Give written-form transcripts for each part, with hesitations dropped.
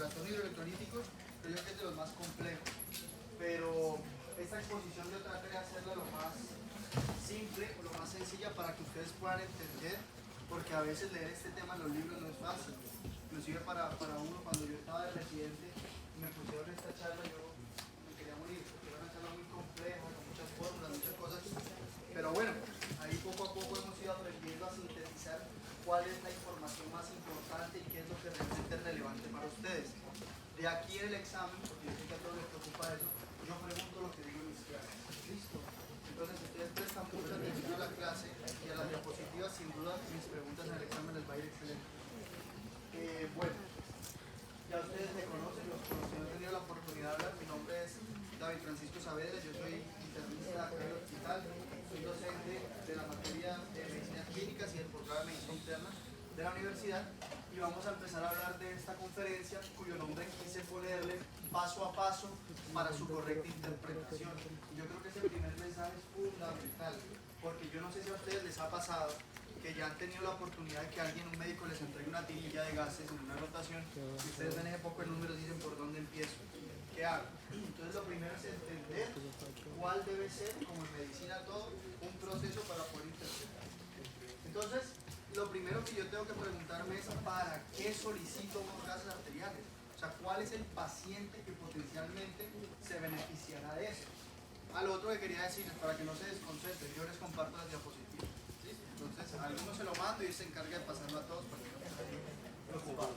maratón hidroelectrolíticos creo yo que es de los más complejos, pero esta exposición yo trataré de hacerla lo más simple o lo más sencilla para que ustedes puedan entender, porque a veces leer este tema en los libros no es fácil. Inclusive para uno, cuando yo estaba de residente me pusieron esta charla, yo me quería morir, porque era una charla muy compleja, con muchas fórmulas, muchas cosas, pero bueno, ahí poco a poco hemos ido aprendiendo a sintetizar cuál es la información más importante y qué es lo que realmente es relevante para ustedes. De aquí en el examen, porque yo sé que a todos les preocupa eso, yo pregunto lo que digo en mis clases. ¿Listo? Entonces, ustedes prestan mucha atención a la clase y a las diapositivas, sin duda mis preguntas en el examen les va a ir excelente. Bueno, ya ustedes me conocen, los que no han tenido la oportunidad de hablar, mi nombre es David Francisco Saavedra, yo soy internista acá en el hospital, soy docente de la materia de medicinas clínicas y del programa de medicina interna de la universidad, y vamos a empezar a hablar de esta conferencia cuyo nombre quise ponerle paso a paso para su correcta interpretación. Yo creo que ese primer mensaje es fundamental, porque yo no sé si a ustedes les ha pasado que ya han tenido la oportunidad de que alguien, un médico, les entregue una tirilla de gases en una rotación y ustedes ven ese poco de números y dicen por dónde empiezo, qué hago. Entonces lo primero es entender cuál debe ser, como en medicina todo, un proceso para poder interpretar. Entonces, lo primero que yo tengo que preguntarme es ¿para qué solicito unos gases arteriales? O sea, ¿cuál es el paciente que potencialmente se beneficiará de eso? Al otro que quería decirles, para que no se desconcentren, yo les comparto las diapositivas. ¿Sí? Entonces, a alguno se lo mando y él se encarga de pasarlo a todos para que no estén preocupados.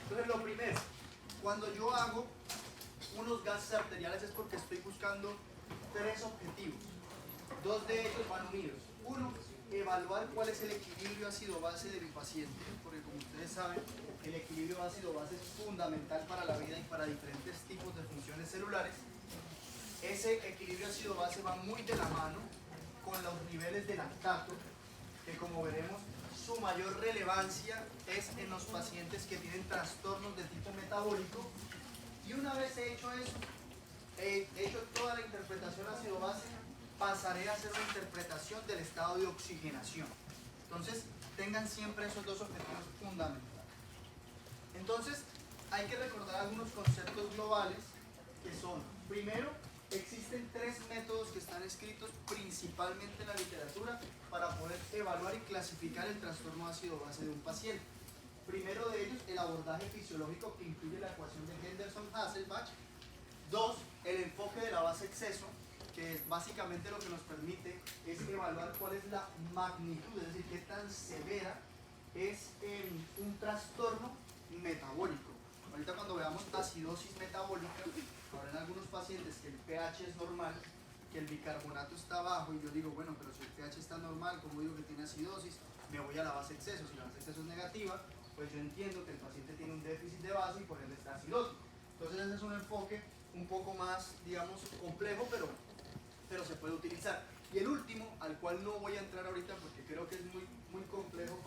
Entonces, lo primero, cuando yo hago unos gases arteriales es porque estoy buscando tres objetivos. Dos de ellos van unidos. Uno, evaluar cuál es el equilibrio ácido-base de mi paciente, porque como ustedes saben, el equilibrio ácido-base es fundamental para la vida y para diferentes tipos de funciones celulares. Ese equilibrio ácido-base va muy de la mano con los niveles de lactato, que como veremos, su mayor relevancia es en los pacientes que tienen trastornos de tipo metabólico. Y una vez hecho eso, he hecho toda la interpretación ácido-base, pasaré a hacer una interpretación del estado de oxigenación. Entonces, tengan siempre esos dos objetivos fundamentales. Entonces, hay que recordar algunos conceptos globales que son, primero, existen tres métodos que están escritos principalmente en la literatura para poder evaluar y clasificar el trastorno ácido-base de un paciente. Primero de ellos, el abordaje fisiológico que incluye la ecuación de Henderson-Hasselbalch. Dos, el enfoque de la base exceso, que básicamente lo que nos permite es evaluar cuál es la magnitud, es decir, qué tan severa es un trastorno metabólico. Ahorita cuando veamos acidosis metabólica, habrá en algunos pacientes que el pH es normal, que el bicarbonato está bajo, y yo digo, bueno, pero si el pH está normal, como digo que tiene acidosis, me voy a la base exceso. Si la base exceso es negativa, pues yo entiendo que el paciente tiene un déficit de base y por ende está acidótico. Entonces ese es un enfoque un poco más, digamos, complejo, pero se puede utilizar. Y el último, al cual no voy a entrar ahorita porque creo que es muy complejo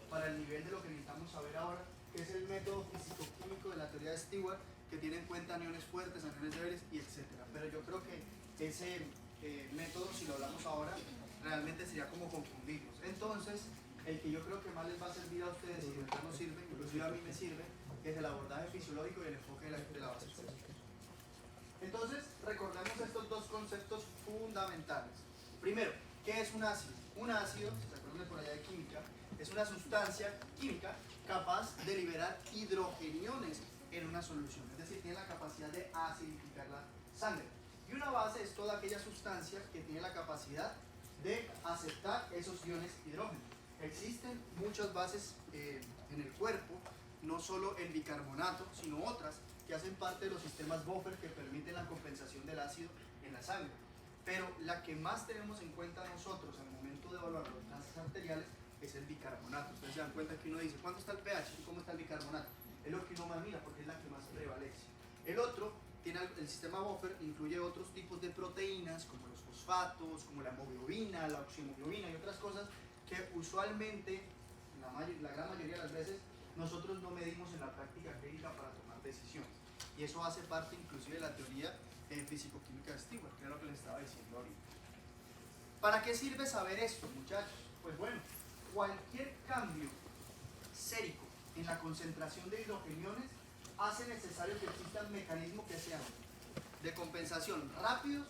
para el nivel de lo que necesitamos saber ahora, que es el método físico-químico de la teoría de Stewart, que tiene en cuenta aniones fuertes, aniones débiles y etcétera. Pero yo creo que ese método, si lo hablamos ahora, realmente sería como confundirnos. Entonces, el que yo creo que más les va a servir a ustedes, y de verdad nos sirve, inclusive a mí me sirve, que es el abordaje fisiológico y el enfoque de la base exceso. Entonces, recordemos estos dos conceptos fundamentales. Primero, ¿qué es un ácido? Un ácido, si se acuerdan de por allá de química, es una sustancia química capaz de liberar hidrogeniones en una solución, es decir, tiene la capacidad de acidificar la sangre. Y una base es toda aquella sustancia que tiene la capacidad de aceptar esos iones hidrógeno. Existen muchas bases en el cuerpo, no solo el bicarbonato, sino otras que hacen parte de los sistemas buffer que permiten la compensación del ácido en la sangre. Pero la que más tenemos en cuenta nosotros al momento de evaluar los gases arteriales es el bicarbonato. Ustedes se dan cuenta que uno dice, ¿cuánto está el pH y cómo está el bicarbonato? Es lo que uno más mira porque es la que más prevalece. El otro, tiene el sistema buffer, incluye otros tipos de proteínas como los fosfatos, como la hemoglobina, la oximoglobina y otras cosas que usualmente, la gran mayoría de las veces, nosotros no medimos en la práctica clínica para tomar decisiones. Y eso hace parte inclusive de la teoría físico-química de Stewart, que era lo que les estaba diciendo ahorita. ¿Para qué sirve saber esto, muchachos? Pues bueno, cualquier cambio sérico en la concentración de hidrogeniones hace necesario que existan mecanismos que sean de compensación rápidos,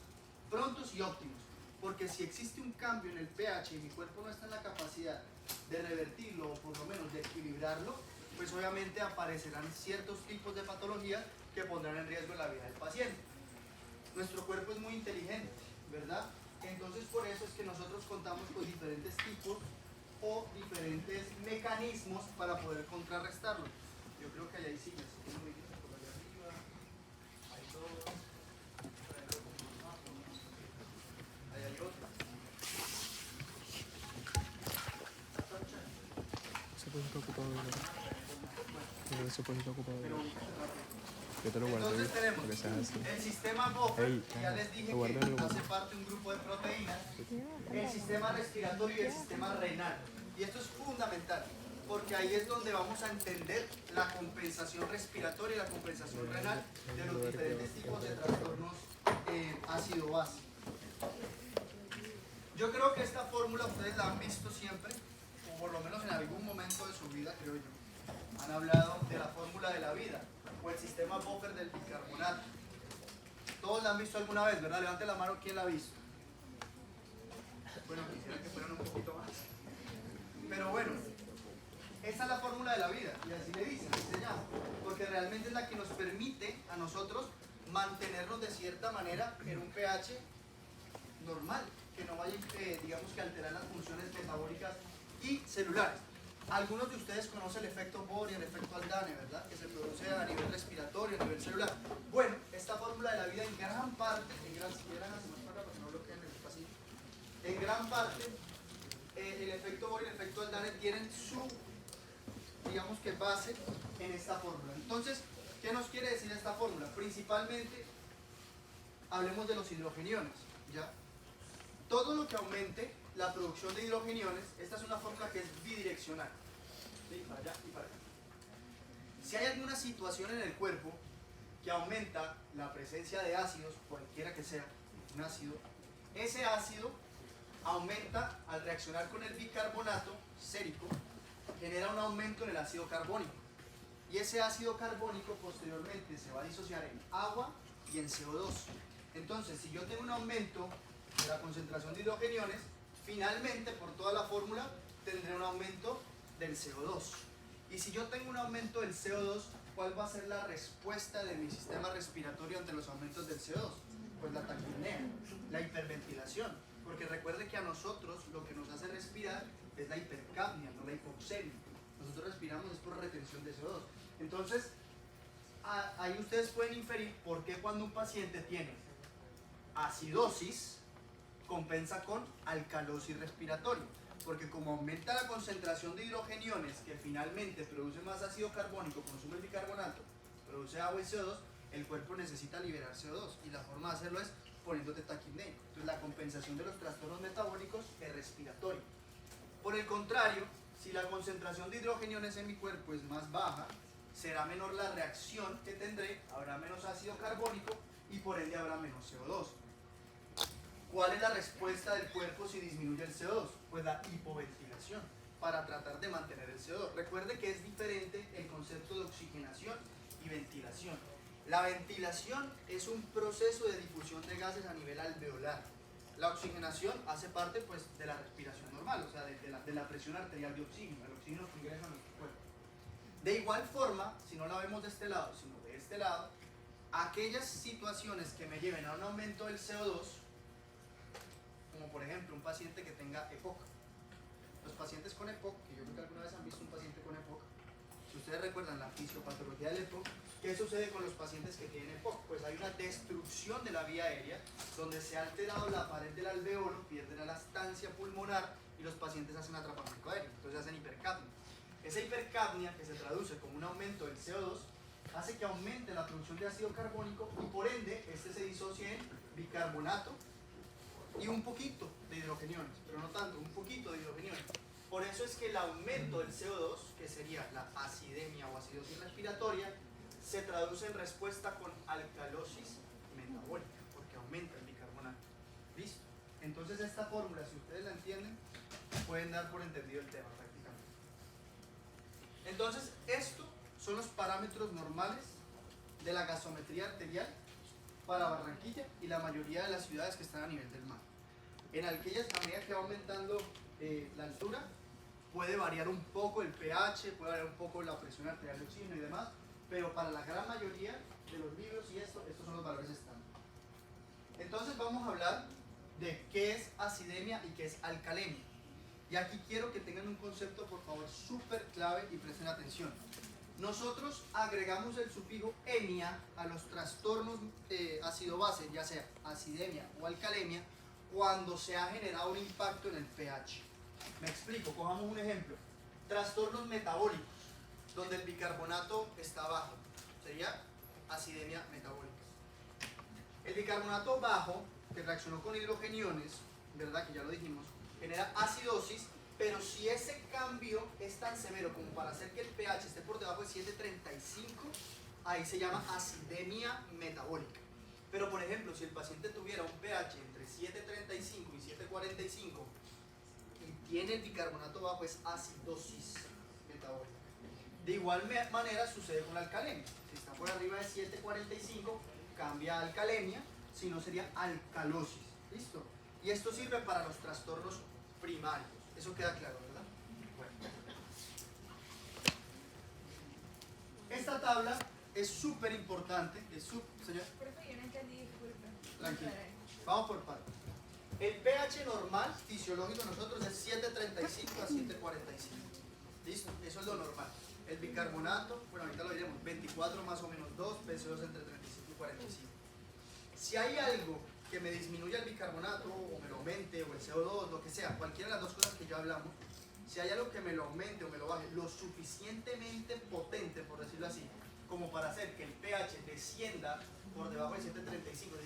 prontos y óptimos. Porque si existe un cambio en el pH y mi cuerpo no está en la capacidad de revertirlo o por lo menos de equilibrarlo, pues obviamente aparecerán ciertos tipos de patologías que pondrán en riesgo la vida del paciente. Nuestro cuerpo es muy inteligente, ¿verdad? Entonces por eso es que nosotros contamos con diferentes tipos o diferentes mecanismos para poder contrarrestarlo. Yo creo que ahí hay sillas, por allá arriba, hay dos, ahí hay otra. Se puede estar ocupado de pero se puede estar ocupado de yo te lo guardo. Entonces tenemos que sea así. el sistema buffer, Ey, que ya les dije que hace parte de un grupo de proteínas, el sistema respiratorio y el sistema renal. Y esto es fundamental, porque ahí es donde vamos a entender la compensación respiratoria y la compensación renal de los diferentes tipos de trastornos ácido-base. Yo creo que esta fórmula ustedes la han visto siempre, o por lo menos en algún momento de su vida, creo yo. Han hablado de la fórmula de la vida, o el sistema buffer del bicarbonato. Todos la han visto alguna vez, ¿verdad? Levante la mano, ¿quién la ha visto? Bueno, quisiera que fueran un poquito más. Pero bueno, esa es la fórmula de la vida, y así le dicen, así se llama, porque realmente es la que nos permite a nosotros mantenernos de cierta manera en un pH normal, que no vaya, digamos, que alterar las funciones metabólicas y celulares. Algunos de ustedes conocen el efecto Bohr y el efecto Haldane, ¿verdad? Que se produce a nivel respiratorio, a nivel celular. Bueno, esta fórmula de la vida en gran parte, en gran parte, el efecto Bohr y el efecto Haldane tienen su, digamos que base en esta fórmula. Entonces, ¿qué nos quiere decir esta fórmula? Principalmente, hablemos de los hidrogeniones, ¿ya? Todo lo que aumente la producción de hidrogeniones, esta es una fórmula que es bidireccional, ¿sí? Para allá y para acá. Si hay alguna situación en el cuerpo que aumenta la presencia de ácidos, cualquiera que sea, un ácido, ese ácido aumenta al reaccionar con el bicarbonato sérico, genera un aumento en el ácido carbónico. Y ese ácido carbónico posteriormente se va a disociar en agua y en CO2. Entonces, si yo tengo un aumento de la concentración de hidrogeniones, finalmente, por toda la fórmula, tendré un aumento del CO2. Y si yo tengo un aumento del CO2, ¿cuál va a ser la respuesta de mi sistema respiratorio ante los aumentos del CO2? Pues la taquipnea, la hiperventilación. Porque recuerde que a nosotros lo que nos hace respirar es la hipercapnia, no la hipoxemia. Nosotros respiramos es por retención de CO2. Entonces, ahí ustedes pueden inferir por qué cuando un paciente tiene acidosis, compensa con alcalosis respiratoria, porque como aumenta la concentración de hidrogeniones que finalmente produce más ácido carbónico, consume el bicarbonato, produce agua y CO2, el cuerpo necesita liberar CO2 y la forma de hacerlo es poniéndote taquipnea. Entonces la compensación de los trastornos metabólicos es respiratoria. Por el contrario, si la concentración de hidrogeniones en mi cuerpo es más baja, será menor la reacción que tendré, habrá menos ácido carbónico y por ende habrá menos CO2. ¿Cuál es la respuesta del cuerpo si disminuye el CO2? Pues la hipoventilación, para tratar de mantener el CO2. Recuerde que es diferente el concepto de oxigenación y ventilación. La ventilación es un proceso de difusión de gases a nivel alveolar. La oxigenación hace parte pues, de la respiración normal, o sea, de la presión arterial de oxígeno, el oxígeno que ingresa a nuestro cuerpo. De igual forma, si no la vemos de este lado, sino de este lado, aquellas situaciones que me lleven a un aumento del CO2, como por ejemplo un paciente que tenga EPOC. Los pacientes con EPOC, que yo creo que alguna vez han visto un paciente con EPOC, si ustedes recuerdan la fisiopatología del EPOC, ¿qué sucede con los pacientes que tienen EPOC? Pues hay una destrucción de la vía aérea, donde se ha alterado la pared del alveolo, pierden la elastancia pulmonar y los pacientes hacen atrapamiento aéreo, entonces hacen hipercapnia. Esa hipercapnia, que se traduce como un aumento del CO2, hace que aumente la producción de ácido carbónico y por ende este se disocie en bicarbonato y un poquito de hidrogeniones, pero no tanto, un poquito de hidrogeniones. Por eso es que el aumento del CO2, que sería la acidemia o acidosis respiratoria, se traduce en respuesta con alcalosis metabólica, porque aumenta el bicarbonato. ¿Listo? Entonces esta fórmula, si ustedes la entienden, pueden dar por entendido el tema prácticamente. Entonces, esto son los parámetros normales de la gasometría arterial para Barranquilla y la mayoría de las ciudades que están a nivel del mar. En aquellas, a medida que va aumentando la altura, puede variar un poco el pH, puede variar un poco la presión arterial de oxígeno y demás, pero para la gran mayoría de los libros y estos son los valores estándar. Entonces vamos a hablar de qué es acidemia y qué es alcalemia. Y aquí quiero que tengan un concepto, por favor, súper clave y presten atención. Nosotros agregamos el sufijo emia a los trastornos ácido-base, ya sea acidemia o alcalemia, cuando se ha generado un impacto en el pH. Me explico, cojamos un ejemplo. Trastornos metabólicos, donde el bicarbonato está bajo, sería acidemia metabólica. El bicarbonato bajo, que reaccionó con hidrogeniones, ¿verdad? Que ya lo dijimos, genera acidosis, pero si ese cambio es tan severo como para hacer que el pH esté por debajo de 7.35, ahí se llama acidemia metabólica. Pero por ejemplo, si el paciente tuviera un pH entre 7.35 y 7.45 y tiene el bicarbonato bajo, es acidosis metabólica. De igual manera sucede con la alcalemia. Si está por arriba de 7.45, cambia a alcalemia, si no sería alcalosis. ¿Listo? Y esto sirve para los trastornos primarios. Eso queda claro, ¿verdad? Bueno. Esta tabla es súper importante. Señor. Por eso yo no entendí, disculpe. Tranquilo. Vamos por partes. El pH normal, fisiológico de nosotros, es 7.35 a 7.45. ¿Listo? Eso es lo normal. El bicarbonato, bueno, ahorita lo diremos, 24 más o menos 2, PCO2 entre 35 y 45. Si hay algo que me disminuya el bicarbonato, o me lo aumente, o el CO2, lo que sea, cualquiera de las dos cosas que ya hablamos, si hay algo que me lo aumente o me lo baje, lo suficientemente potente, por decirlo así, como para hacer que el pH descienda por debajo de 7.35,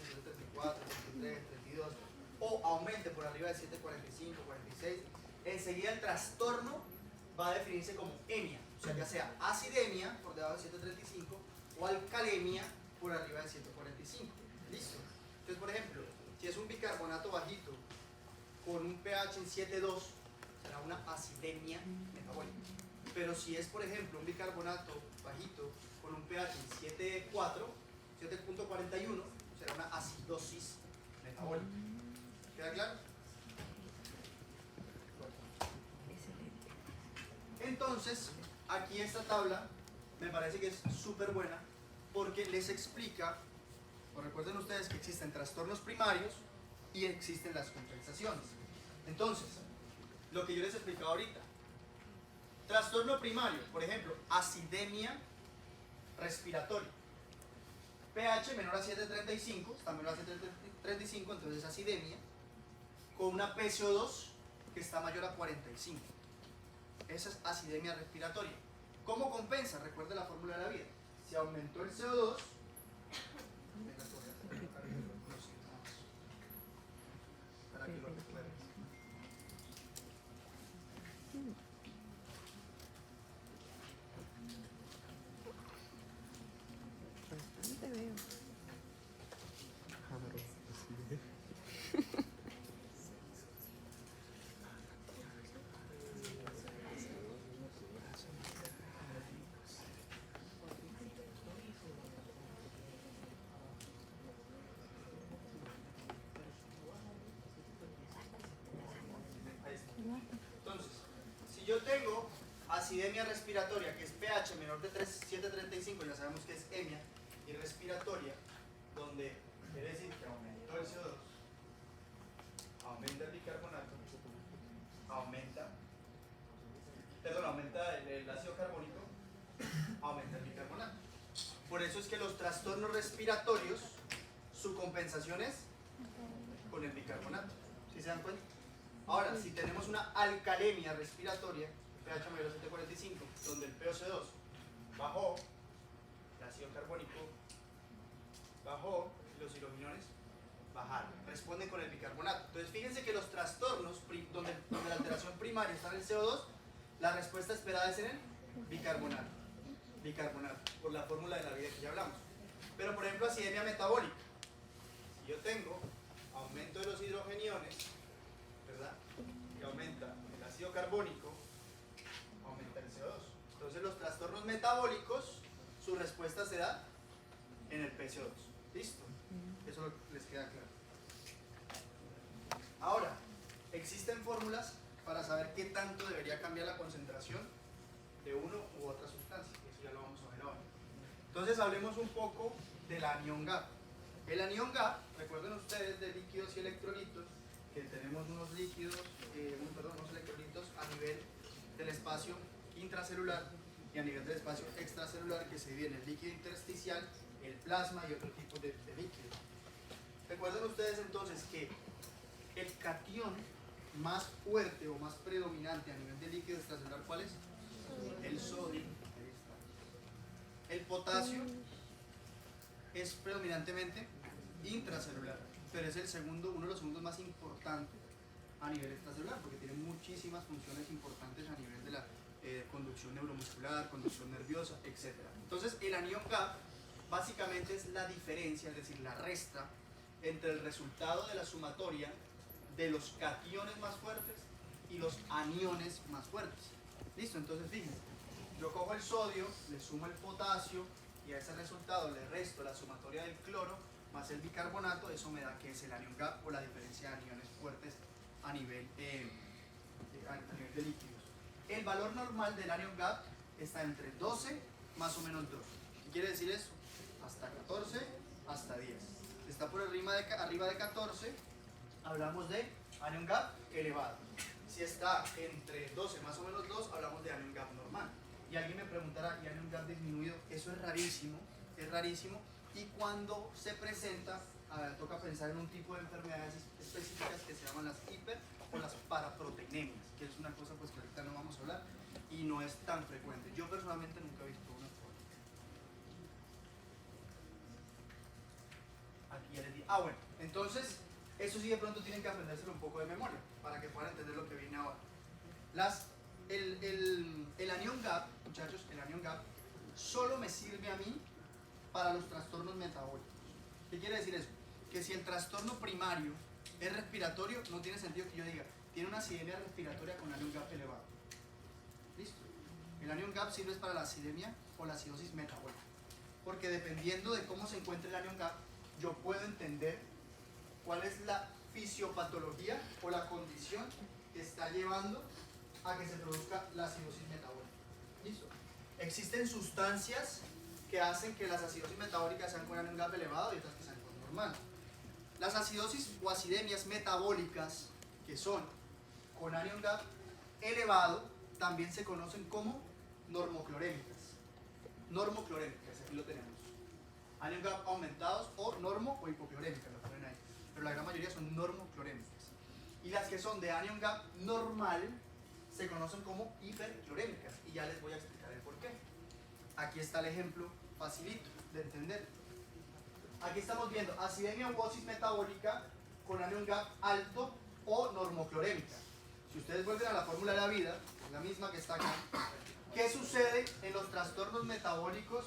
7.34, 33, 32, o aumente por arriba de 7.45, 46, enseguida el trastorno va a definirse como emia, o sea, ya sea acidemia por debajo de 7.35 o alcalemia por arriba de 7.45. ¿Listo? Entonces, por ejemplo, si es un bicarbonato bajito con un pH en 7.2, será una acidemia metabólica. Pero si es, por ejemplo, un bicarbonato bajito con un pH en 7.4, 7.41, será una acidosis metabólica. ¿Queda claro? Entonces, aquí esta tabla me parece que es súper buena porque les explica, o recuerden ustedes que existen trastornos primarios y existen las compensaciones. Entonces, lo que yo les explicaba ahorita, trastorno primario, por ejemplo, acidemia respiratoria, pH menor a 7.35, está menor a 7.35, entonces es acidemia, con una PCO2 que está mayor a 45. Esa es acidemia respiratoria. ¿Cómo compensa? Recuerde la fórmula de la vida. Si aumentó el CO2, para que lo recuerdes. Bastante veo. Jámaro, así de. Entonces, si yo tengo acidemia respiratoria, que es pH menor de 7.35, ya sabemos que es emia, y respiratoria, donde quiere decir que aumentó el CO2, aumenta el bicarbonato, aumenta el ácido carbónico, aumenta el bicarbonato. Por eso es que los trastornos respiratorios, su compensación es con el bicarbonato. ¿Sí se dan cuenta? Ahora, si tenemos una alcalemia respiratoria, pH mayor a 7.45, donde el POC2 bajó, el ácido carbónico bajó y los hidrogeniones bajaron, responden con el bicarbonato. Entonces, fíjense que los trastornos donde la alteración primaria está en el CO2, la respuesta esperada es en el bicarbonato. Bicarbonato, por la fórmula de la vida que ya hablamos. Pero, por ejemplo, acidemia metabólica. Si yo tengo aumento de los hidrogeniones, ¿verdad? Y aumenta el ácido carbónico, aumenta el CO2. Entonces los trastornos metabólicos, su respuesta se da en el PCO2. ¿Listo? Eso les queda claro. Ahora, existen fórmulas para saber qué tanto debería cambiar la concentración de uno u otra sustancia. Eso ya lo vamos a ver ahora. Entonces hablemos un poco del anión GAP. El anión GAP, recuerden ustedes de líquidos y electrolitos, que tenemos unos líquidos, unos electrolitos a nivel del espacio intracelular y a nivel del espacio extracelular, que se divide en el líquido intersticial, el plasma y otro tipo de líquidos. Recuerden ustedes entonces que el catión más fuerte o más predominante a nivel de líquido extracelular, ¿cuál es? El sodio. Ahí está. El potasio es predominantemente intracelular, pero es el segundo, uno de los segundos más importantes a nivel extracelular, porque tiene muchísimas funciones importantes a nivel de la conducción neuromuscular, conducción nerviosa, etc. Entonces el anión GAP básicamente es la diferencia, es decir, la resta entre el resultado de la sumatoria de los cationes más fuertes y los aniones más fuertes. ¿Listo? Entonces fíjense, yo cojo el sodio, le sumo el potasio y a ese resultado le resto la sumatoria del cloro más el bicarbonato, eso me da que es el anión GAP o la diferencia de aniones fuertes a nivel de líquidos. El valor normal del anión GAP está entre 12 más o menos 2. ¿Qué quiere decir eso? Hasta 14, hasta 10. Si está por arriba de 14, hablamos de anión GAP elevado. Si está entre 12 más o menos 2, hablamos de anión GAP normal. Y alguien me preguntará, ¿y anión GAP disminuido? Eso es rarísimo, es rarísimo. Y cuando se presenta, toca pensar en un tipo de enfermedades específicas que se llaman las hiper o las paraproteinemias, que es una cosa pues que ahorita no vamos a hablar y no es tan frecuente. Yo personalmente nunca he visto una forma. Aquí ya les di. Bueno, entonces eso sí de pronto tienen que aprendérselo un poco de memoria para que puedan entender lo que viene ahora. El anión GAP, muchachos, el anión GAP solo me sirve a mí para los trastornos metabólicos. ¿Qué quiere decir eso? Que si el trastorno primario es respiratorio, no tiene sentido que yo diga, tiene una acidemia respiratoria con anión GAP elevado. ¿Listo? El anión GAP sirve para la acidemia o la acidosis metabólica. Porque dependiendo de cómo se encuentre el anión GAP, yo puedo entender cuál es la fisiopatología o la condición que está llevando a que se produzca la acidosis metabólica. ¿Listo? Existen sustancias que hacen que las acidosis metabólicas sean con anión GAP elevado y otras que sean con normal. Las acidosis o acidemias metabólicas que son con anión GAP elevado también se conocen como normoclorémicas. Normoclorémicas, aquí lo tenemos. Anión GAP aumentados o normo o hipoclorémicas, lo ponen ahí. Pero la gran mayoría son normoclorémicas. Y las que son de anión GAP normal se conocen como hiperclorémicas. Y ya les voy a explicar el por qué. Aquí está el ejemplo facilito de entender. Aquí estamos viendo acidemia u osis metabólica con anión GAP alto o normoclorémica. Si ustedes vuelven a la fórmula de la vida, la misma que está acá, ¿qué sucede en los trastornos metabólicos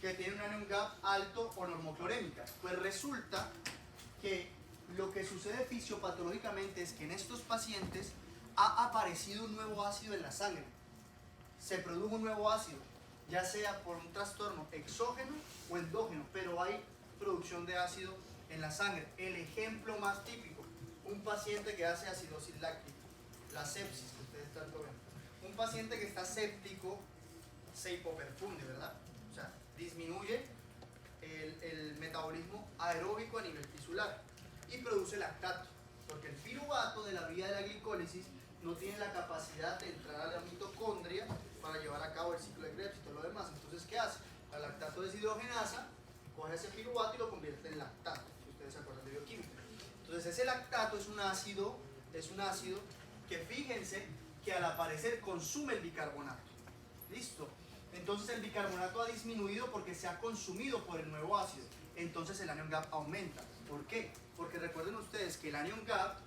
que tienen un anión GAP alto o normoclorémica? Pues resulta que lo que sucede fisiopatológicamente es que en estos pacientes ha aparecido un nuevo ácido en la sangre. Se produjo un nuevo ácido, ya sea por un trastorno exógeno o endógeno, pero hay producción de ácido en la sangre. El ejemplo más típico, un paciente que hace acidosis láctica, la sepsis que ustedes tanto ven. Un paciente que está séptico se hipoperfunde, ¿verdad? O sea, disminuye el metabolismo aeróbico a nivel tisular y produce lactato, porque el piruvato de la vía de la glicólisis no tiene la capacidad de entrar a la mitocondria para llevar a cabo el ciclo de Krebs y todo lo demás. Entonces, ¿qué hace? La lactato deshidrogenasa coge ese piruvato y lo convierte en lactato, si ustedes se acuerdan de bioquímica. Entonces, ese lactato es un ácido que fíjense que al aparecer consume el bicarbonato. ¿Listo? Entonces el bicarbonato ha disminuido porque se ha consumido por el nuevo ácido. Entonces el anión GAP aumenta. ¿Por qué? Porque recuerden ustedes que el anión GAP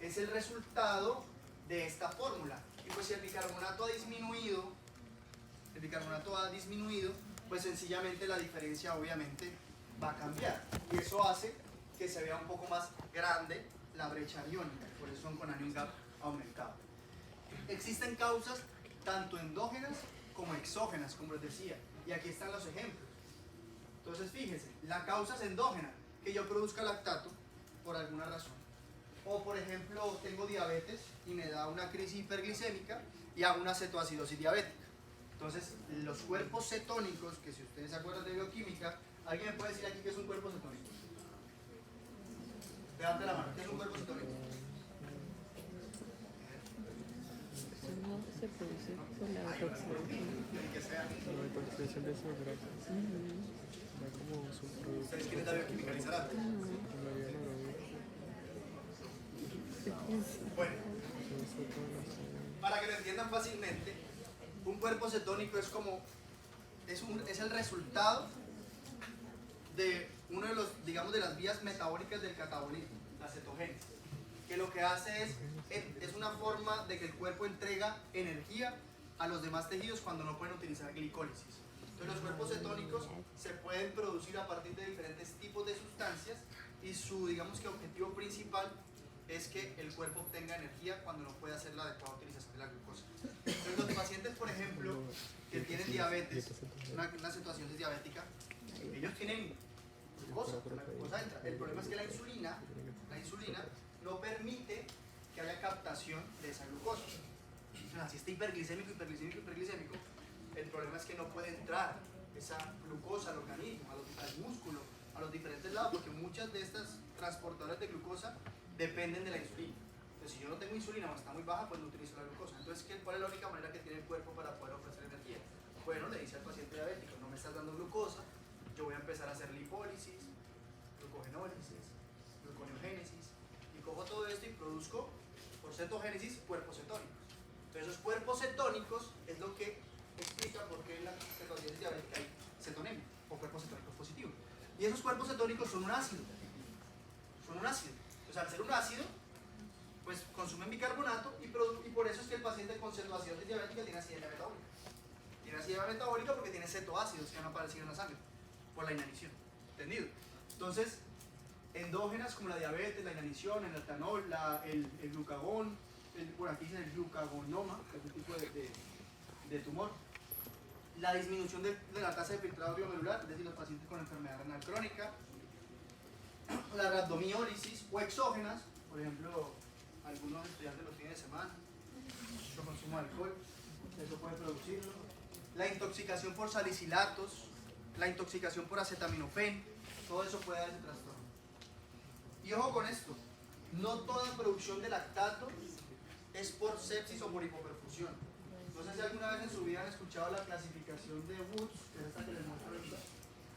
es el resultado de esta fórmula. Y pues si el bicarbonato ha disminuido, pues sencillamente la diferencia obviamente va a cambiar. Y eso hace que se vea un poco más grande la brecha aniónica. Por eso son con anión GAP aumentado. Existen causas tanto endógenas como exógenas, como les decía. Y aquí están los ejemplos. Entonces fíjense, la causa es endógena, que yo produzca lactato por alguna razón. O por ejemplo, tengo diabetes y me da una crisis hiperglicémica y hago una cetoacidosis diabética. Entonces, los cuerpos cetónicos, que si ustedes se acuerdan de bioquímica, ¿alguien me puede decir aquí qué es un cuerpo cetónico? Levante la mano, ¿qué es un cuerpo cetónico? Eso no se produce por la oxidación. Tiene que ser. La detoxificación de esas grasas. Da como subproducto. ¿Ustedes quieren la bioquímica, Lizarate? En la vida no lo veo. Bueno, Eso todas las- para que lo entiendan fácilmente, un cuerpo cetónico es como, es el resultado de uno de los, digamos, de las vías metabólicas del catabolismo, la cetogénesis, que lo que hace es una forma de que el cuerpo entrega energía a los demás tejidos cuando no pueden utilizar glicólisis. Entonces los cuerpos cetónicos se pueden producir a partir de diferentes tipos de sustancias y su, digamos que objetivo principal es que el cuerpo obtenga energía cuando no puede hacer la adecuada utilización de la glucosa. Entonces los pacientes, por ejemplo, que tienen diabetes, una situación diabética, ellos tienen glucosa, la glucosa entra. El problema es que la insulina no permite que haya captación de esa glucosa. Entonces, si está hiperglicémico, el problema es que no puede entrar esa glucosa al organismo, al músculo, a los diferentes lados, porque muchas de estas transportadoras de glucosa dependen de la insulina. Entonces, si yo no tengo insulina o está muy baja, pues no utilizo la glucosa. Entonces, ¿cuál es la única manera que tiene el cuerpo para poder ofrecer energía? Bueno, le dice al paciente diabético, no me estás dando glucosa, yo voy a empezar a hacer lipólisis, glucogenólisis, gluconeogénesis, y cojo todo esto y produzco, por cetogénesis, cuerpos cetónicos. Entonces, esos cuerpos cetónicos es lo que explica por qué en la cetosis diabética hay cetonemia, o cuerpos cetónicos positivos. Y esos cuerpos cetónicos son un ácido. Son un ácido. Entonces, al ser un ácido, pues consumen bicarbonato y por eso es que el paciente con cetoacidosis diabética tiene acidemia metabólica. Tiene acidemia metabólica porque tiene cetoácidos que han aparecido en la sangre por la inanición. ¿Entendido? Entonces, endógenas como la diabetes, la inanición, el etanol, el glucagón, por aquí dice el glucagonoma, que es un tipo de tumor. La disminución de la tasa de filtrado glomerular, es decir, los pacientes con enfermedad renal crónica. La rhabdomiólisis o exógenas, por ejemplo, algunos estudiantes los fines de semana, mucho consumo de alcohol, eso puede producirlo. La intoxicación por salicilatos, la intoxicación por acetaminofén, todo eso puede dar ese trastorno. Y ojo con esto, no toda producción de lactato es por sepsis o por hipoperfusión. No sé si alguna vez en su vida han escuchado la clasificación de Woods, que es esta que les muestro ahorita.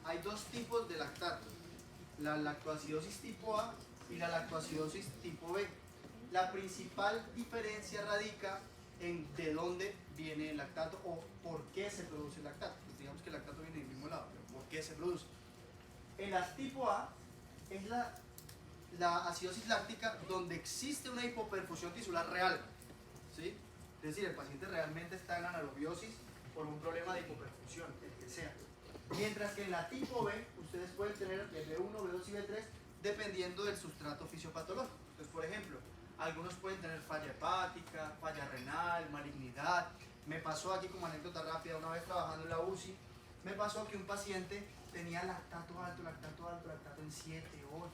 Hay dos tipos de lactato, la lactoacidosis tipo A y la lactoacidosis tipo B. La principal diferencia radica en de dónde viene el lactato o por qué se produce el lactato. Pues digamos que el lactato viene del mismo lado, pero ¿por qué se produce? En las tipo A es la acidosis láctica donde existe una hipoperfusión tisular real, ¿sí? Es decir, el paciente realmente está en analobiosis por un problema de hipoperfusión, el que sea. Mientras que en la tipo B, ustedes pueden tener el B1, B2 y B3 dependiendo del sustrato fisiopatológico. Entonces, por ejemplo, algunos pueden tener falla hepática, falla renal, malignidad. Me pasó aquí como anécdota rápida, una vez trabajando en la UCI, me pasó que un paciente tenía lactato alto en 7, 8.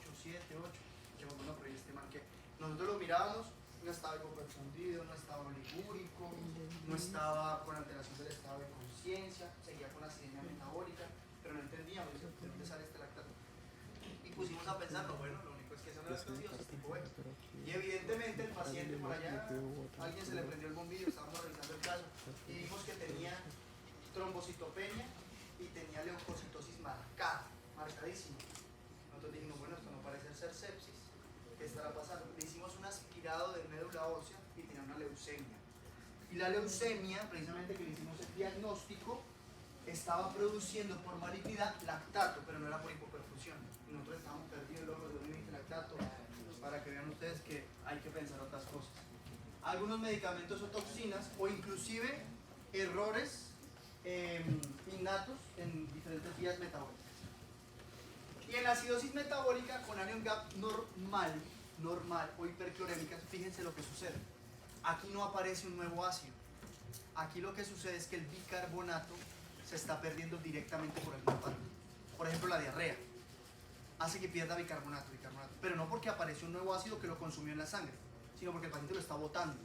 Que bueno, pero este man que nosotros lo mirábamos, no estaba hipoperfundido, no estaba oligúrico, no estaba con alteración del estado de conciencia, seguía con acidemia metabólica, pero no entendíamos de dónde sale este lactato. Y pusimos a pensar, no, bueno, lo único es que son las lactocidosis tipo B. Y evidentemente el paciente por allá, alguien se le prendió el bombillo, estábamos revisando el caso, y vimos que tenía trombocitopenia y tenía leucocitosis marcadísima. Nosotros dijimos, bueno, esto no parece ser sepsis, ¿qué estará pasando? Le hicimos un aspirado de médula ósea y tenía una leucemia. Y la leucemia, precisamente que le hicimos el diagnóstico, estaba produciendo por malignidad lactato, pero no era por hipoperfusión. Y nosotros estábamos perdidos locos de un lactato, para que vean ustedes que hay que pensar otras cosas. Algunos medicamentos o toxinas, o inclusive errores innatos en diferentes vías metabólicas. Y en la acidosis metabólica con anion gap normal o hiperclorémica, fíjense lo que sucede. Aquí no aparece un nuevo ácido. aquí lo que sucede es que el bicarbonato se está perdiendo directamente por alguna parte. Por ejemplo, la diarrea hace que pierda bicarbonato, pero no porque apareció un nuevo ácido que lo consumió en la sangre, sino porque el paciente lo está botando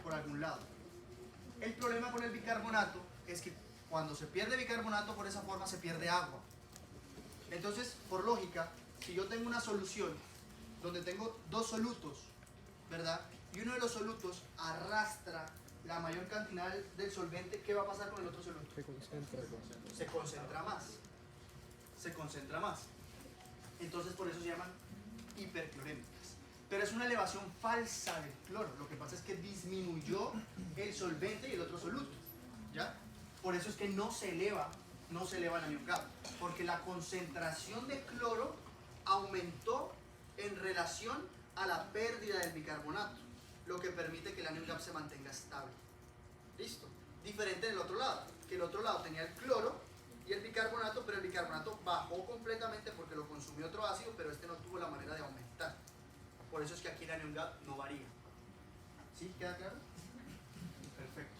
por algún lado. El problema con el bicarbonato es que cuando se pierde bicarbonato por esa forma se pierde agua. Entonces, por lógica, si yo tengo una solución donde tengo dos solutos, ¿verdad? Y uno de los solutos arrastra la mayor cantidad del solvente, ¿qué va a pasar con el otro soluto? Se concentra. Se concentra más. Se concentra más. Entonces por eso se llaman hiperclorémicas. Pero es una elevación falsa del cloro. Lo que pasa es que disminuyó el solvente y el otro soluto. ¿Ya? Por eso es que no se eleva el anion gap. Porque la concentración de cloro aumentó en relación a la pérdida del bicarbonato, lo que permite que el anion gap se mantenga estable. ¿Listo? Diferente del otro lado, que el otro lado tenía el cloro y el bicarbonato, pero el bicarbonato bajó completamente porque lo consumió otro ácido, pero este no tuvo la manera de aumentar. Por eso es que aquí el anion gap no varía. ¿Sí? ¿Queda claro? Perfecto.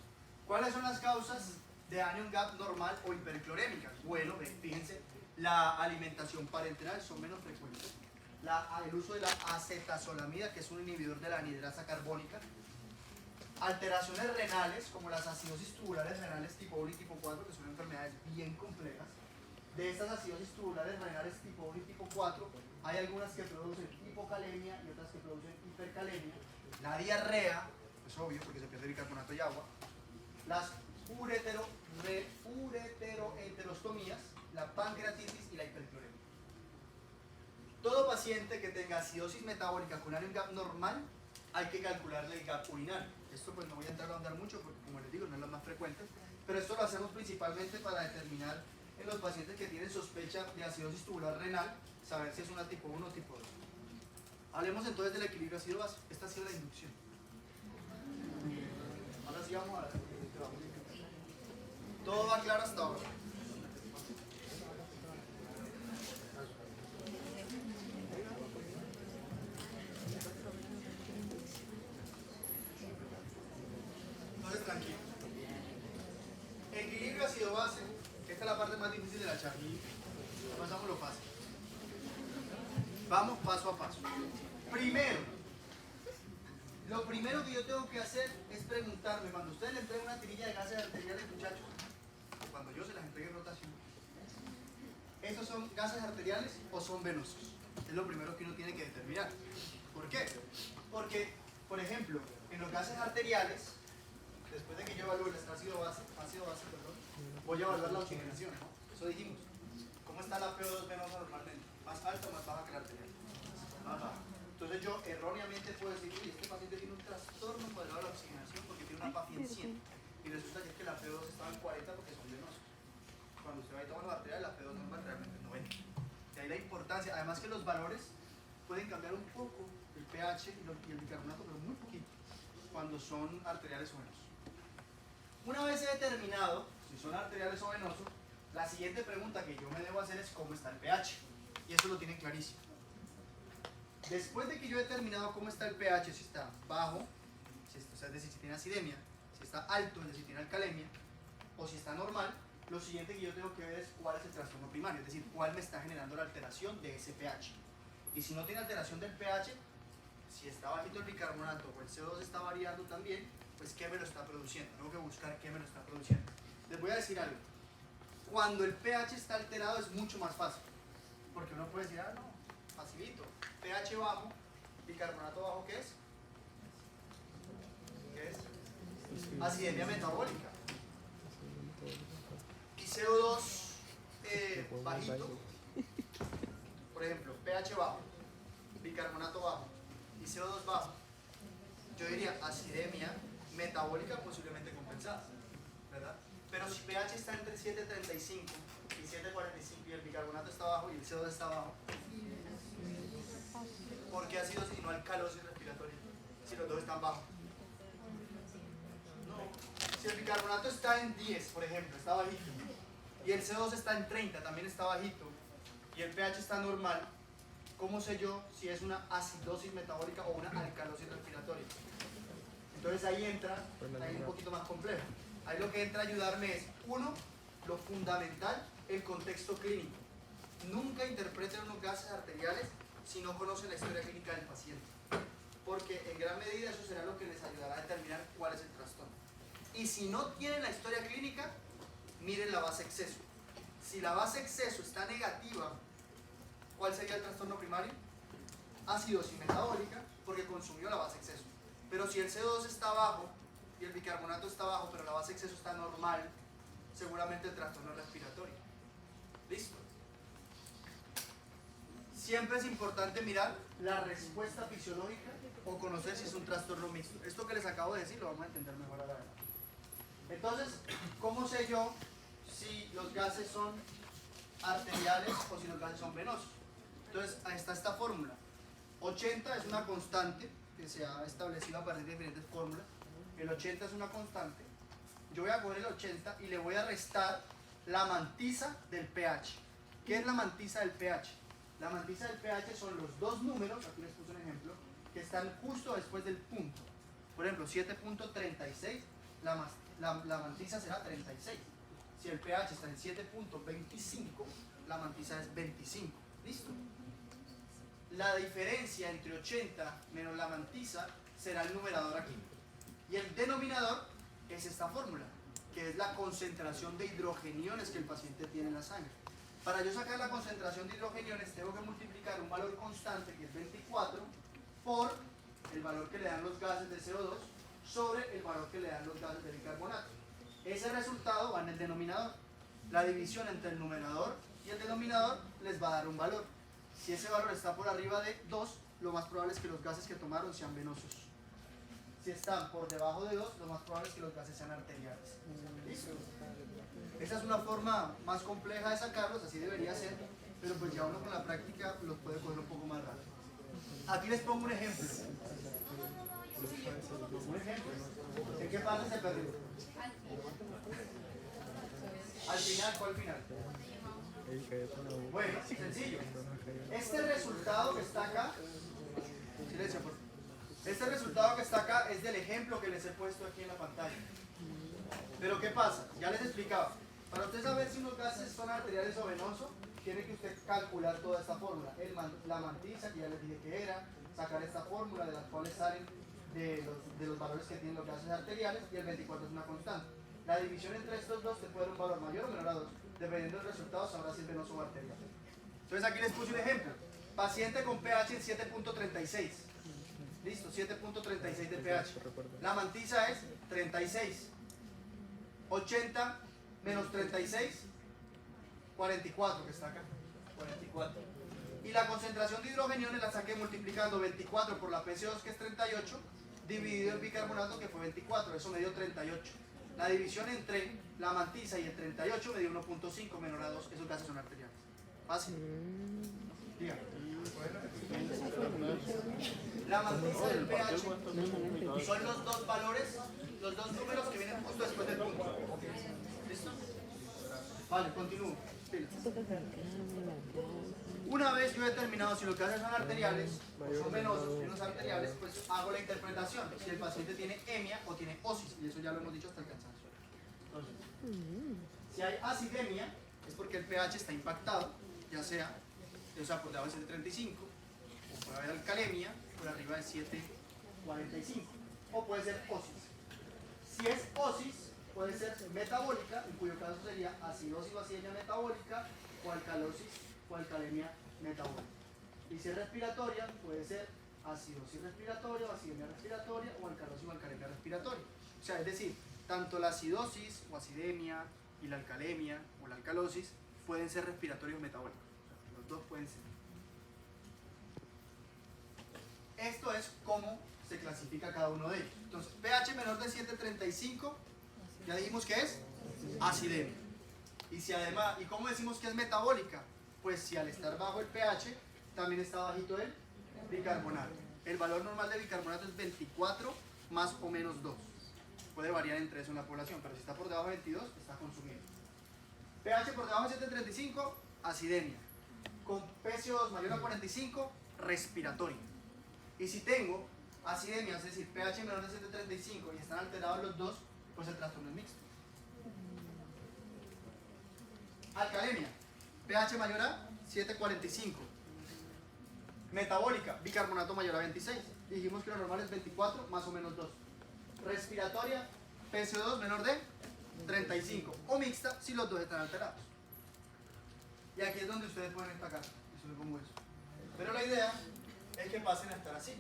¿Cuáles son las causas de anion gap normal o hiperclorémica? Bueno, fíjense, la alimentación parenteral son menos frecuentes. El uso de la acetazolamida, que es un inhibidor de la anidrasa carbónica. Alteraciones renales, como las acidosis tubulares renales tipo 1 y tipo 4, que son enfermedades bien complejas. De estas acidosis tubulares renales tipo 1 y tipo 4, hay algunas que producen hipocalemia y otras que producen hipercalemia. La diarrea, es obvio porque se pierde bicarbonato y agua. Las ureteroenterostomías, la pancreatitis y la hipercloремia. Todo paciente que tenga acidosis metabólica con anion gap normal, hay que calcularle el gap urinario. Esto pues no voy a entrar a ahondar mucho porque, como les digo, no es lo más frecuente, pero esto lo hacemos principalmente para determinar en los pacientes que tienen sospecha de acidosis tubular renal, saber si es una tipo 1 o tipo 2. Hablemos entonces del equilibrio ácido-base. Esta ha sido la inducción. Ahora sí vamos a ver. Todo va claro hasta ahora. Entonces, tranquilo. Equilibrio ácido-base. Esta es la parte más difícil de la charla. Pasamos lo fácil. Vamos paso a paso. Primero, lo primero que yo tengo que hacer es preguntarme, cuando ustedes le entreguen una tirilla de gases arteriales, muchachos, o cuando yo se las entregue en rotación, ¿estos son gases arteriales o son venosos? Es lo primero que uno tiene que determinar. ¿Por qué? Porque, por ejemplo, en los gases arteriales, después de que yo evalúe el ácido base, voy a evaluar la oxigenación, ¿no? Eso dijimos. ¿Cómo está la PO2 venosa normalmente? ¿Más alta o más baja que la arterial? Más baja. Entonces yo erróneamente puedo decir, uy, este paciente tiene un trastorno moderado de la oxigenación porque tiene una PAFI en 100. Y resulta que es que la P2 estaba en 40 porque son venosos. Cuando usted va a tomar la arterial, la P2 normal realmente es 90. De ahí la importancia, además que los valores pueden cambiar un poco el pH y el bicarbonato, pero muy poquito, cuando son arteriales o venosos. Una vez he determinado si son arteriales o venosos, la siguiente pregunta que yo me debo hacer es cómo está el pH. Y eso lo tienen clarísimo. Después de que yo he determinado cómo está el pH, si está bajo, o sea, es decir, si tiene acidemia, si está alto, es decir, si tiene alcalemia, o si está normal, lo siguiente que yo tengo que ver es cuál es el trastorno primario, es decir, cuál me está generando la alteración de ese pH. Y si no tiene alteración del pH, si está bajito el bicarbonato o el CO2 está variando también, pues qué me lo está produciendo. Tengo que buscar qué me lo está produciendo. Les voy a decir algo. Cuando el pH está alterado es mucho más fácil, porque uno puede decir, ah, no, facilito. pH bajo, bicarbonato bajo, ¿qué es? ¿Qué es? Acidemia metabólica. Y CO2 bajito, por ejemplo, pH bajo, bicarbonato bajo y CO2 bajo. Yo diría acidemia metabólica posiblemente compensada, ¿verdad? Pero si pH está entre 7.35 y 7.45 y el bicarbonato está bajo y el CO2 está bajo, ¿por qué acidosis y no alcalosis respiratoria? Si los dos están bajos. No. Si el bicarbonato está en 10, por ejemplo, está bajito, y el CO2 está en 30, también está bajito, y el pH está normal, ¿cómo sé yo si es una acidosis metabólica o una alcalosis respiratoria? Entonces ahí entra, ahí un poquito más complejo. Ahí lo que entra a ayudarme es, uno, lo fundamental, el contexto clínico. Nunca interpreten unos gases arteriales si no conocen la historia clínica del paciente, porque en gran medida eso será lo que les ayudará a determinar cuál es el trastorno. Y si no tienen la historia clínica, miren la base exceso. Si la base exceso está negativa, ¿cuál sería el trastorno primario? Acidosis metabólica, porque consumió la base exceso. Pero si el CO2 está bajo y el bicarbonato está bajo, pero la base exceso está normal, seguramente el trastorno es respiratorio. ¿Listo? Siempre es importante mirar la respuesta fisiológica o conocer si es un trastorno mixto. Esto que les acabo de decir lo vamos a entender mejor ahora. Entonces, ¿cómo sé yo si los gases son arteriales o si los gases son venosos? Entonces, ahí está esta fórmula. 80 es una constante que se ha establecido a partir de diferentes fórmulas. El 80 es una constante. Yo voy a coger el 80 y le voy a restar la mantisa del pH. ¿Qué es la mantisa del pH? La mantisa del pH son los dos números, aquí les puse un ejemplo, que están justo después del punto. Por ejemplo, 7.36, la mantisa será 36. Si el pH está en 7.25, la mantisa es 25. ¿Listo? La diferencia entre 80 menos la mantisa será el numerador aquí. Y el denominador es esta fórmula, que es la concentración de hidrogeniones que el paciente tiene en la sangre. Para yo sacar la concentración de hidrogeniones tengo que multiplicar un valor constante, que es 24, por el valor que le dan los gases de CO2 sobre el valor que le dan los gases de bicarbonato. Ese resultado va en el denominador. La división entre el numerador y el denominador les va a dar un valor. Si ese valor está por arriba de 2, lo más probable es que los gases que tomaron sean venosos. Si están por debajo de 2, lo más probable es que los gases sean arteriales. ¿Listo? Esa es una forma más compleja de sacarlos, así debería ser, pero pues ya uno con la práctica los puede coger un poco más rápido. Aquí les pongo un ejemplo. Un ejemplo. ¿En qué parte se perdió? Al final, ¿cuál final? Bueno, sencillo. Este resultado que está acá, silencio por favor. Este resultado que está acá es del ejemplo que les he puesto aquí en la pantalla. Pero ¿qué pasa? Ya les explicaba. Para usted saber si los gases son arteriales o venosos, tiene que usted calcular toda esta fórmula. La mantisa, que ya les dije que era, sacar esta fórmula de las cuales salen de los valores que tienen los gases arteriales, y el 24 es una constante. La división entre estos dos te puede dar un valor mayor o menor a 2. Dependiendo del resultado sabrá si es venoso o arterial. Entonces aquí les puse un ejemplo. Paciente con pH en 7.36. Listo, 7.36 de pH. La mantisa es 36. 80 menos 36, 44 que está acá. 44. Y la concentración de hidrogeniones la saqué multiplicando 24 por la PC2, que es 38, dividido el bicarbonato, que fue 24. Eso me dio 38. La división entre la mantisa y el 38 me dio 1.5 menor a 2. Esos gases son arteriales. Fácil. Dígame. La mantisa del pH son los dos valores, los dos números que vienen justo después del punto. ¿Listo? Vale, continúo. Una vez yo he determinado si los gases son arteriales o son venosos, menos arteriales, pues hago la interpretación. Si el paciente tiene hemia o tiene osis, y eso ya lo hemos dicho hasta el cansancio. Entonces, si hay acidemia, es porque el pH está impactado, ya sea por debajo de 7.35, o puede haber alcalemia por arriba de 7.45, o puede ser osis. Si es osis, puede ser metabólica, en cuyo caso sería acidosis o acidemia metabólica, o alcalosis o alcalemia metabólica. Y si es respiratoria, puede ser acidosis respiratoria, o acidemia respiratoria, o alcalosis o alcalemia respiratoria. O sea, es decir, tanto la acidosis o acidemia y la alcalemia o la alcalosis pueden ser respiratorios metabólicos. O sea, los dos pueden ser. Esto es cómo se clasifica cada uno de ellos. Entonces, pH menor de 7.35, ya dijimos que es acidemia. Y si además, ¿y cómo decimos que es metabólica? Pues si al estar bajo el pH, también está bajito el bicarbonato. El valor normal de bicarbonato es 24 más o menos 2. Puede variar entre eso en la población, pero si está por debajo de 22, está consumido. pH por debajo de 7.35, acidemia. Con PCO2 mayor a 45, respiratoria. Y si tengo acidemia, es decir, pH menor de 7.35 y están alterados los dos, pues el trastorno es mixto. Alcalemia, pH mayor a 7,45. Metabólica, bicarbonato mayor a 26. Dijimos que lo normal es 24 más o menos 2. Respiratoria, PCO2 menor de 35. O mixta si los dos están alterados. Y aquí es donde ustedes pueden destacar. Eso le pongo eso. Pero la idea es que pasen a estar así.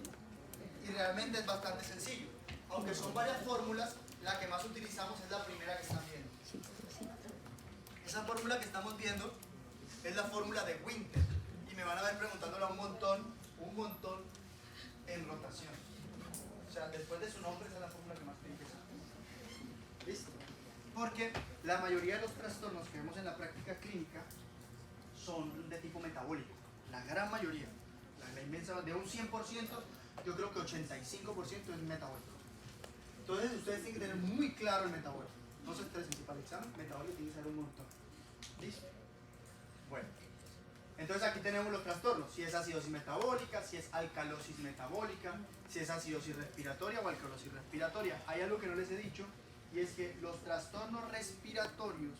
Y realmente es bastante sencillo. Aunque son varias fórmulas, la que más utilizamos es la primera que están viendo. Esa fórmula que estamos viendo es la fórmula de Winter. Y me van a ver preguntándola un montón en rotación. O sea, después de su nombre, esa es la fórmula que más tiene que saber. ¿Listo? Porque la mayoría de los trastornos que vemos en la práctica clínica son de tipo metabólico. La gran mayoría, la inmensa, de un 100%, yo creo que 85% es metabólico. Entonces ustedes tienen que tener muy claro el metabólico. No se estresen, si para el examen metabólico tiene que ser un montón. ¿Listo? Bueno. Entonces aquí tenemos los trastornos, si es acidosis metabólica, si es alcalosis metabólica, si es acidosis respiratoria o alcalosis respiratoria. Hay algo que no les he dicho, y es que los trastornos respiratorios,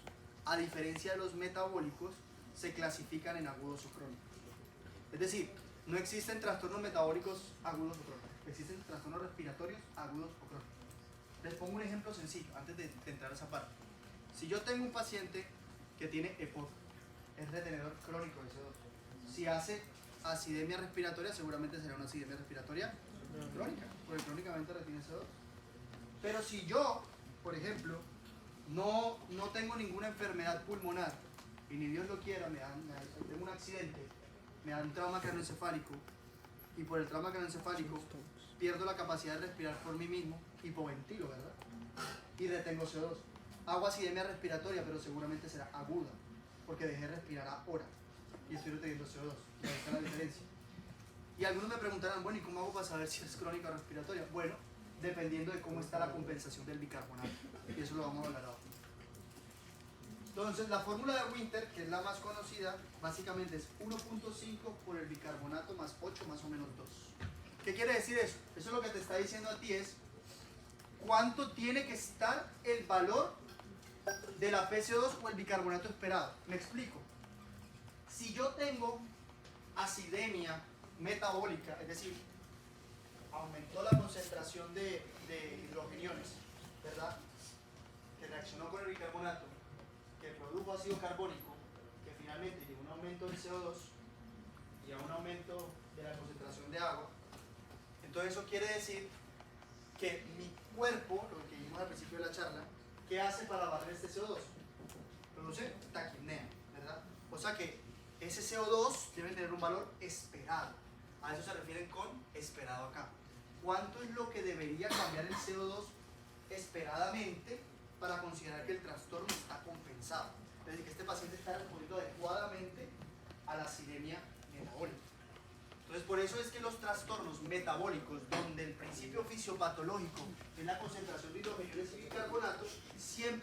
a diferencia de los metabólicos, se clasifican en agudos o crónicos. Es decir, no existen trastornos metabólicos agudos o crónicos, existen trastornos respiratorios agudos o crónicos. Les pongo un ejemplo sencillo, antes de entrar a esa parte. Si yo tengo un paciente que tiene EPOC, es retenedor crónico de CO2. Si hace acidemia respiratoria, seguramente será una acidemia respiratoria crónica, porque crónicamente retiene CO2. Pero si yo, por ejemplo, no tengo ninguna enfermedad pulmonar, y ni Dios lo quiera, tengo un accidente, me da un trauma craneoencefálico, y por el trauma craneoencefálico pierdo la capacidad de respirar por mí mismo, hipoventilo, ¿verdad? Y retengo CO2. Hago acidemia respiratoria, pero seguramente será aguda, porque dejé de respirar ahora y estoy reteniendo CO2. Y ahí está la diferencia. Y algunos me preguntarán, bueno, ¿y cómo hago para saber si es crónica o respiratoria? Bueno, dependiendo de cómo está la compensación del bicarbonato. Y eso lo vamos a hablar ahora. Entonces, la fórmula de Winter, que es la más conocida, básicamente es 1.5 por el bicarbonato más 8 más o menos 2. ¿Qué quiere decir eso? Eso lo que te está diciendo a ti es cuánto tiene que estar el valor de la PCO2 o el bicarbonato esperado. Me explico. Si yo tengo acidemia metabólica, es decir, aumentó la concentración de hidrogeniones, ¿verdad? Que reaccionó con el bicarbonato, que produjo ácido carbónico, que finalmente llegó a un aumento del CO2 y a un aumento de la concentración de agua. Entonces eso quiere decir que mi cuerpo, lo que vimos al principio de la charla, ¿qué hace para barrer este CO2? Produce taquipnea, ¿verdad? O sea que ese CO2 debe tener un valor esperado. A eso se refieren con esperado acá. ¿Cuánto es lo que debería cambiar el CO2 esperadamente para considerar que el trastorno está compensado? Es decir, que este paciente está respondiendo adecuadamente a la acidemia metabólica. Entonces, por eso es que los trastornos metabólicos, donde el principio fisiopatológico es la concentración de hidrogeniones y bicarbonatos, siempre